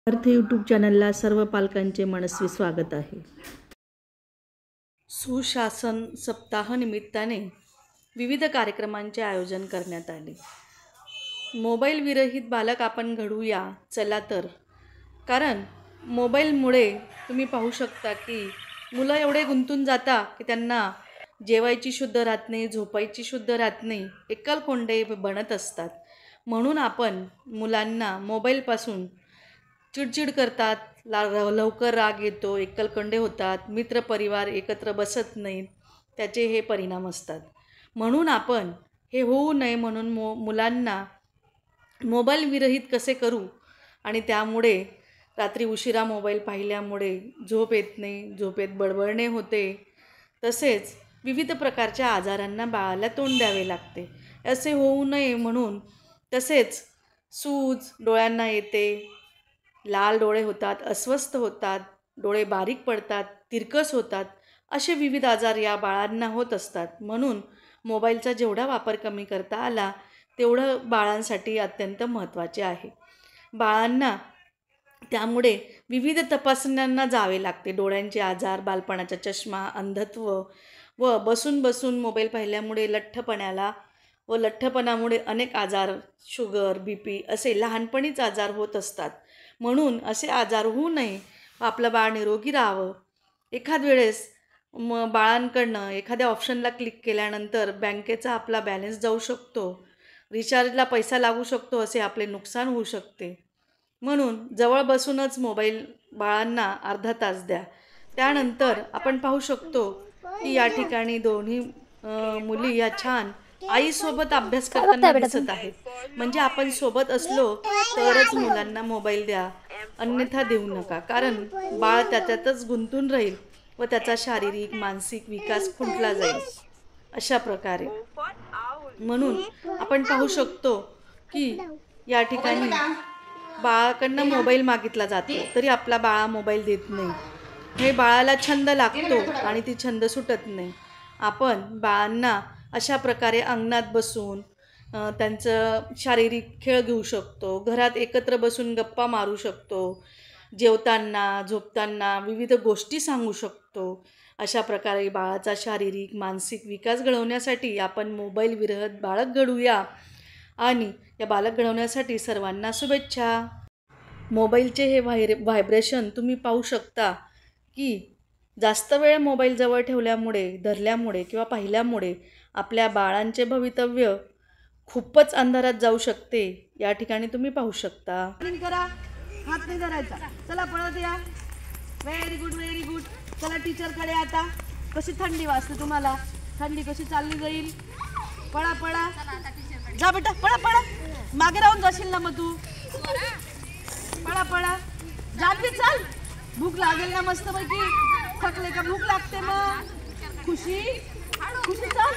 अर्थ यूट्यूब चॅनलला सर्व पालकांचे मनस्वी स्वागत आहे। सुशासन सप्ताह निमित्ताने विविध कार्यक्रमांचे आयोजन करण्यात आले। मोबाईल विरहित बालक आपण घडूया चला तर, कारण मोबाईलमुळे तुम्ही पाहू शकता की मुलं एवढे गुंतून जाता की त्यांना जेवायची शुद्ध राहत नाही, झोपायची शुद्ध राहत नाही, एकलकोंडे बनत असतात। म्हणून आपण मुलांना मोबाईलपासून चिडचिड करतात, लवकर राग येतो, एकलकोंडे होतात, मित्रपरिवार एकत्र बसत नाहीत, त्याचे हे परिणाम असतात। म्हणून आपण हे होऊ नये म्हणून मुलांना मोबाईल विरहित कसे करू, आणि त्यामुळे रात्री उशिरा मोबाईल पाहिल्यामुळे झोप येत नाही, झोपेत बडबडणे होते, तसेच विविध प्रकारच्या आजारांना बाळाला तोंड द्यावे लागते। असे होऊ नये म्हणून, तसेच सूज डोळ्यांना येते, लाल डोळे होतात, अस्वस्थ होतात, डोळे बारीक पडतात, तिरकस होतात, असे विविध आजार या बाळांना होत असतात। म्हणून मोबाईलचा जेवढा वापर कमी करता आला तेवढं बाळांसाठी अत्यंत महत्त्वाचे आहे। बाळांना त्यामुळे विविध तपासण्यांना जावे लागते। डोळ्यांचे आजार, बालपणाचा चष्मा, अंधत्व व बसून बसून मोबाईल पाहिल्यामुळे लठ्ठपणामुळे अनेक आजार, शुगर, BP असे लहानपणीच आजार होत असतात। म्हणून असे आजार होऊ नये, आपलं बाळ निरोगी राहावं। एखाद वेळेस बाळांकडनं एखाद्या ऑप्शनला क्लिक केल्यानंतर बँकेचा आपला बॅलन्स जाऊ शकतो, रिचार्जला पैसा लागू शकतो, असे आपले नुकसान होऊ शकते। म्हणून जवळ बसूनच मोबाईल बाळांना अर्धा तास द्या। त्यानंतर आपण पाहू शकतो की या ठिकाणी दोन्ही मुली या छान आईसोबत अभ्यास करताना दिसत आहेत। म्हणजे आपण सोबत असलो तरच मुलांना मोबाईल द्या, अन्यथा देऊ नका, कारण बाळ त्याच्यातच गुंतून राहील व त्याचा शारीरिक मानसिक विकास खुंटला जाईल अशा प्रकारे। म्हणून आपण पाहू शकतो की या ठिकाणी बाळाकडनं मोबाईल मागितला जातो तरी आपला बाळा मोबाईल देत नाही। हे बाळाला छंद लागतो आणि ती छंद सुटत नाही। आपण बाळांना अशा प्रकारे अंगणात बसून त्यांचं शारीरिक खेळ घेऊ शकतो, घरात एकत्र बसून गप्पा मारू शकतो, जेवताना झोपताना विविध गोष्टी सांगू शकतो। अशा प्रकारे बाळाचा शारीरिक मानसिक विकास घडवण्यासाठी आपण मोबाईल विरहित बालक घडूया, आणि या बालक घडवण्यासाठी सर्वांना शुभेच्छा। मोबाईलचे हे व्हायब्रेशन तुम्ही पाहू शकता की जास्त वेळ मोबाईल जवळ ठेवल्यामुळे, धरल्यामुळे किंवा पाहिल्यामुळे आपल्या बाळांचे भवितव्य खूपच अंधारात जाऊ शकते। या ठिकाणी तुम्ही पाहू शकता। करा, हात नाही धरायचा, चला पळत या, व्हेरी गुड व्हेरी गुड। चला टीचरकडे आता। कशी थंडी वाजते तुम्हाला, थंडी कशी चालली जाईल, पळा पळा, जा बेटा पळा पळा, मागे राहून जाशील ना मग तू, पळा पळा, जाते चाल, भूक लागेल ना मस्त पैकी, थकले का भूक लागते मग, खुशी खुशी चाल।